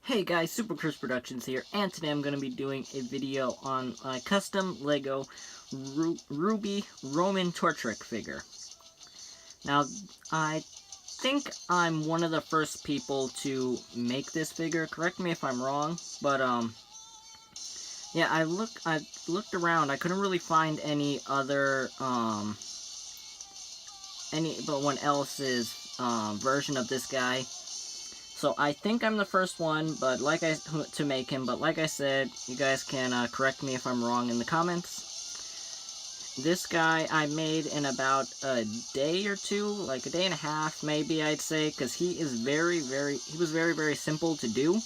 Hey guys, Super Chris Productions here, and today I'm going to be doing a video on my custom Lego RWBY Roman Torchwick figure. Now, I think I'm one of the first people to make this figure. Correct me if I'm wrong, but yeah, I looked around. I couldn't really find any other anyone else's version of this guy. So I think I'm the first one, but to make him. But like I said, you guys can correct me if I'm wrong in the comments. This guy I made in about a day or two, like a day and a half, maybe I'd say, because he was very simple to do.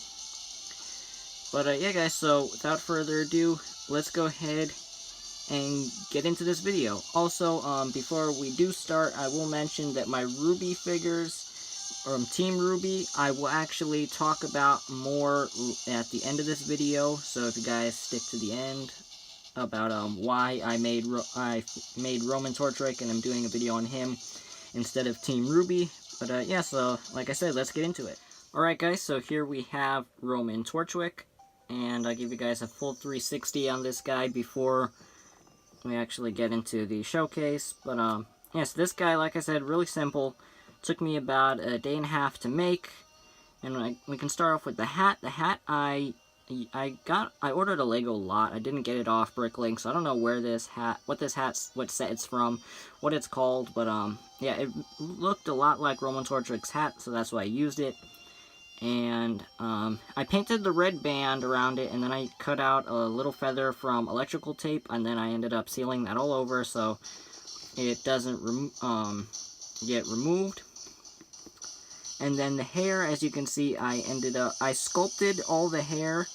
But yeah, guys. So without further ado, let's go ahead and get into this video. Also, before we do start, I will mention that my RWBY figures, Team RWBY, I will actually talk about more at the end of this video, so if you guys stick to the end about why I made Roman Torchwick, and I'm doing a video on him instead of Team RWBY. But yeah, so like I said, let's get into it. Alright guys, so here we have Roman Torchwick, and I'll give you guys a full 360 on this guy before we actually get into the showcase. But yes, this guy, like I said, really simple. Took me about a day and a half to make, and we can start off with the hat. The hat I ordered a Lego lot. I didn't get it off Bricklink, so I don't know where what set it's from, what it's called. But yeah, it looked a lot like Roman Torchwick's hat, so that's why I used it. And I painted the red band around it, and then I cut out a little feather from electrical tape, and then I ended up sealing that all over so it doesn't get removed. And then the hair, as you can see, I sculpted all the hair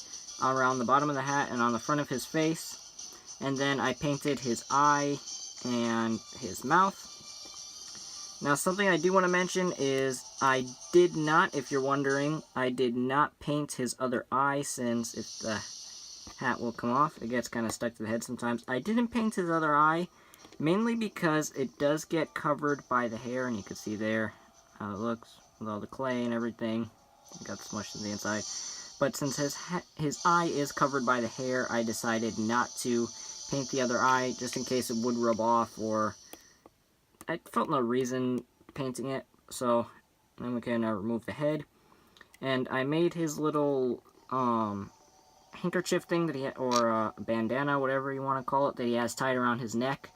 around the bottom of the hat and on the front of his face. And then I painted his eye and his mouth. Now, something I do want to mention is I did not, if you're wondering, I did not paint his other eye, since if the hat will come off, it gets kind of stuck to the head sometimes. I didn't paint his other eye, mainly because it does get covered by the hair, and you can see there how it looks with all the clay and everything. It got smushed to the inside. But since his eye is covered by the hair, I decided not to paint the other eye, just in case it would rub off, or I felt no reason painting it. So then we can remove the head. And I made his little handkerchief thing that he had, or bandana, whatever you want to call it, that he has tied around his neck.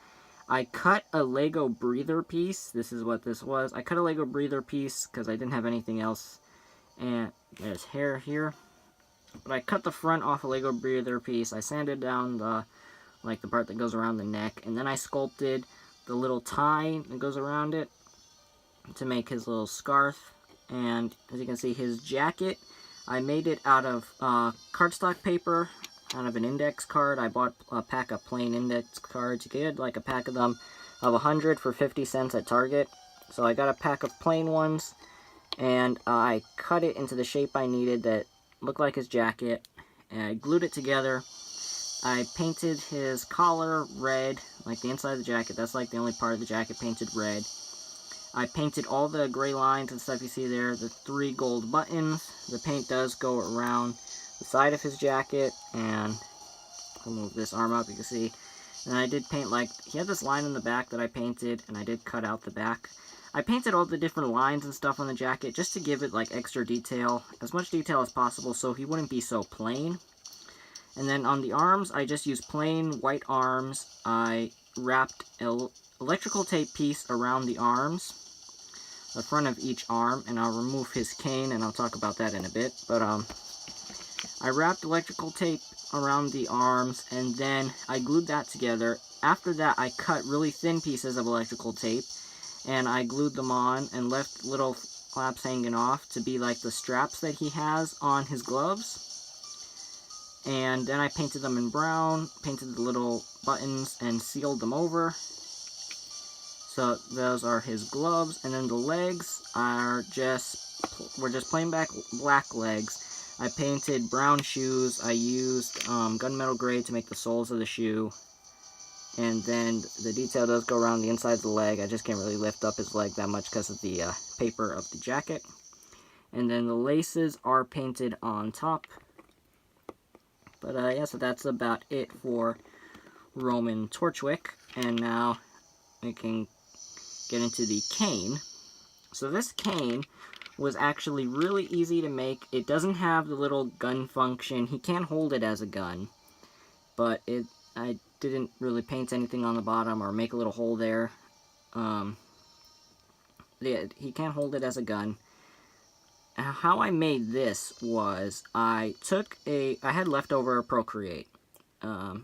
I cut a Lego breather piece. This is what this was. I cut a Lego breather piece because I didn't have anything else. And there's hair here. But I cut the front off a Lego breather piece. I sanded down the part that goes around the neck. And then I sculpted the little tie that goes around it to make his little scarf. And as you can see, his jacket, I made it out of cardstock paper. Out of an index card. I bought a pack of plain index cards. You get like a pack of them of 100 for 50 cents at Target. So I got a pack of plain ones, and I cut it into the shape I needed that looked like his jacket, and I glued it together. I painted his collar red, like the inside of the jacket. That's like the only part of the jacket painted red. I painted all the gray lines and stuff you see there, the 3 gold buttons. The paint does go around the side of his jacket, and I'll move this arm up, you can see. And I did paint, like, he had this line in the back that I painted, and I did cut out the back. I painted all the different lines and stuff on the jacket just to give it, like, extra detail, as much detail as possible, so he wouldn't be so plain. And then on the arms, I just used plain white arms. I wrapped an electrical tape piece around the arms, the front of each arm, and I'll remove his cane, and I'll talk about that in a bit. But I wrapped electrical tape around the arms, and then I glued that together. After that, I cut really thin pieces of electrical tape, and I glued them on and left little flaps hanging off to be like the straps that he has on his gloves. And then I painted them in brown, painted the little buttons, and sealed them over. So those are his gloves, and then the legs were just plain black legs. I painted brown shoes. I used gunmetal gray to make the soles of the shoe. And then the detail does go around the inside of the leg. I just can't really lift up his leg that much because of the paper of the jacket. And then the laces are painted on top. But yeah, so that's about it for Roman Torchwick. And now we can get into the cane. So this cane was actually really easy to make. It doesn't have the little gun function. He can't hold it as a gun, but I didn't really paint anything on the bottom or make a little hole there. Yeah, he can't hold it as a gun. How I made this was I had leftover Procreate.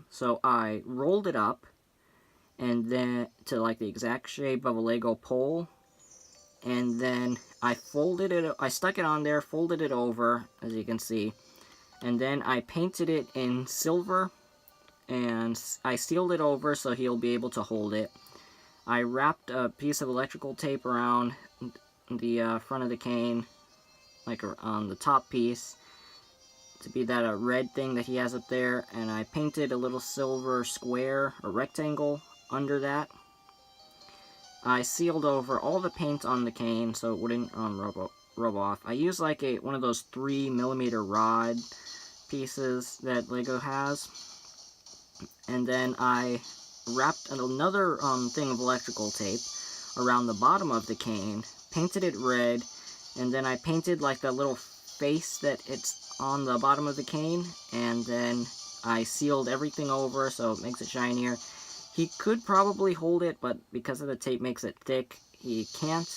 So I rolled it up and then to like the exact shape of a Lego pole. And then I stuck it on there, folded it over, as you can see. And then I painted it in silver, and I sealed it over so he'll be able to hold it. I wrapped a piece of electrical tape around the front of the cane, like on the top piece, to be that a red thing that he has up there. And I painted a little silver square, or rectangle, under that. I sealed over all the paint on the cane so it wouldn't rub off. I used like one of those 3mm rod pieces that Lego has. And then I wrapped another thing of electrical tape around the bottom of the cane, painted it red, and then I painted like the little face that it's on the bottom of the cane, and then I sealed everything over so it makes it shinier. He could probably hold it, but because of the tape makes it thick, he can't.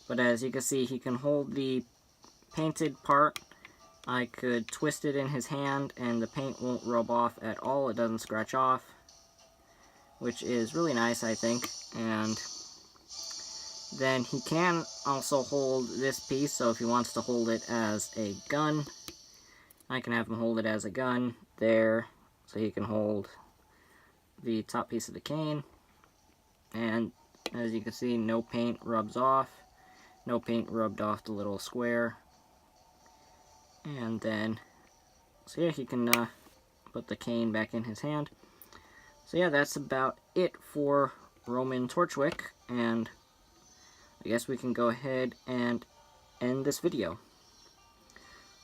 But as you can see, he can hold the painted part. I could twist it in his hand, and the paint won't rub off at all. It doesn't scratch off, which is really nice, I think. And then he can also hold this piece, so if he wants to hold it as a gun, I can have him hold it as a gun there, so he can hold the top piece of the cane. And as you can see, no paint rubs off. No paint rubbed off the little square. And then, so yeah, he can put the cane back in his hand. So yeah, that's about it for Roman Torchwick, and I guess we can go ahead and end this video.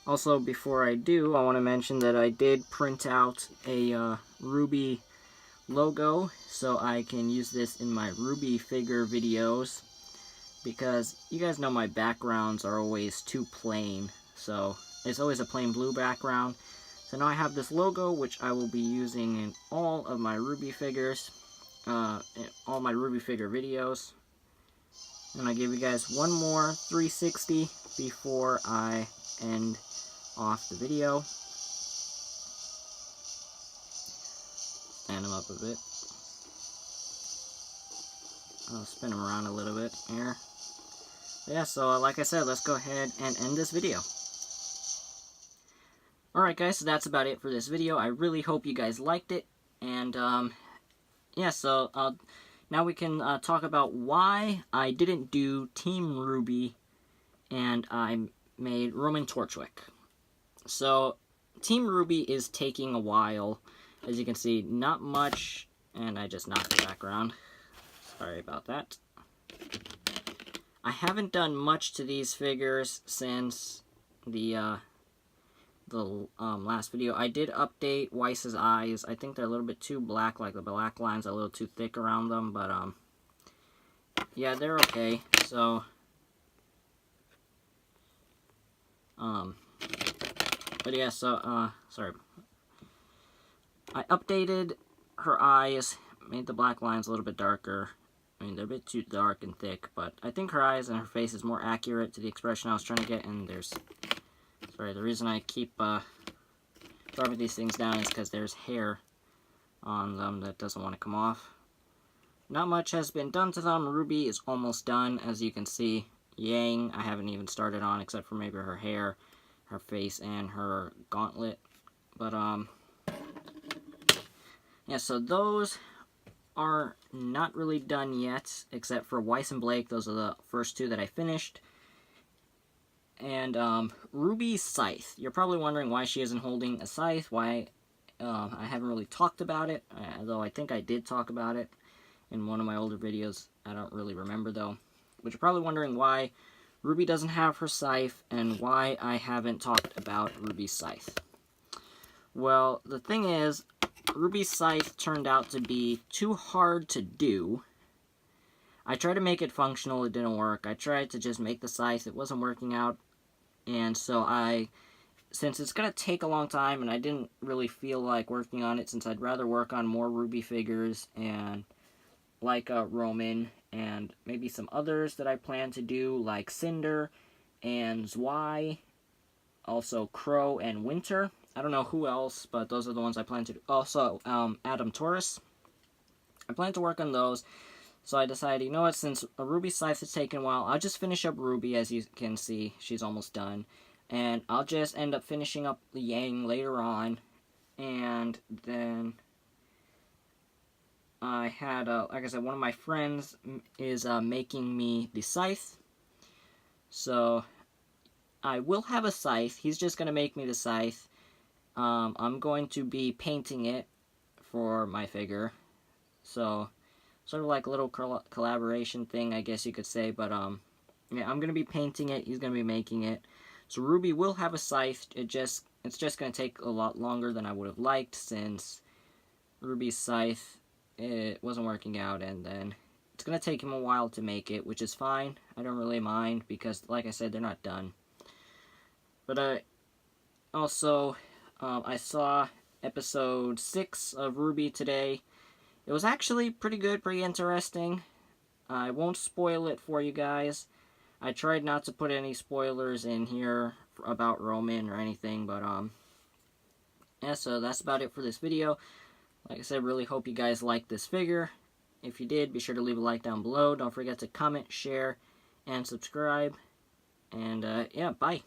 Also, before I do, I want to mention that I did print out a RWBY logo, so I can use this in my RWBY figure videos, because you guys know my backgrounds are always too plain, so it's always a plain blue background. So now I have this logo, which I will be using in all of my RWBY figures, in all my RWBY figure videos. And I give you guys one more 360 before I end off the video. Stand him up a bit. I'll spin him around a little bit here. Yeah, so like I said, let's go ahead and end this video. Alright guys, so that's about it for this video. I really hope you guys liked it. And yeah, so now we can talk about why I didn't do Team RWBY and I made Roman Torchwick. So Team RWBY is taking a while. As you can see, not much, and I just knocked the background. Sorry about that. I haven't done much to these figures since the last video. I did update Weiss's eyes. I think they're a little bit too black, like the black lines are a little too thick around them, but yeah, they're okay. So but yeah, so sorry. I updated her eyes, made the black lines a little bit darker. I mean, they're a bit too dark and thick, but I think her eyes and her face is more accurate to the expression I was trying to get. And there's, sorry, the reason I keep dropping these things down is because there's hair on them that doesn't want to come off. Not much has been done to them. RWBY is almost done, as you can see. Yang, I haven't even started on, except for maybe her hair, her face, and her gauntlet. But, yeah, so those are not really done yet, except for Weiss and Blake. Those are the first two that I finished. And RWBY's scythe. You're probably wondering why she isn't holding a scythe, why I haven't really talked about it, though I think I did talk about it in one of my older videos. I don't really remember, though. But you're probably wondering why RWBY doesn't have her scythe, and why I haven't talked about RWBY's scythe. Well, the thing is, RWBY's scythe turned out to be too hard to do. I tried to make it functional, it didn't work. I tried to just make the scythe, it wasn't working out. And so since it's going to take a long time, and I didn't really feel like working on it, since I'd rather work on more RWBY figures, and like Roman, and maybe some others that I plan to do, like Cinder, and Zwei, also Crow and Winter. I don't know who else, but those are the ones I plan to do. Also, Adam Taurus. I plan to work on those. So I decided, you know what, since a RWBY scythe has taken a while, I'll just finish up RWBY. As you can see, she's almost done. And I'll just end up finishing up the Yang later on. And then I had, like I said, one of my friends is making me the scythe. So I will have a scythe. He's just going to make me the scythe. I'm going to be painting it for my figure. So sort of like a little collaboration thing, I guess you could say, but yeah, I'm gonna be painting it, he's gonna be making it. So RWBY will have a scythe. It's just gonna take a lot longer than I would have liked, since RWBY's scythe, it wasn't working out, and then it's gonna take him a while to make it, which is fine. I don't really mind, because like I said, they're not done. But also I saw episode 6 of RWBY today. It was actually pretty good, pretty interesting. I won't spoil it for you guys. I tried not to put any spoilers in here about Roman or anything, but yeah, so that's about it for this video. Like I said, really hope you guys liked this figure. If you did, be sure to leave a like down below. Don't forget to comment, share, and subscribe. And yeah, bye.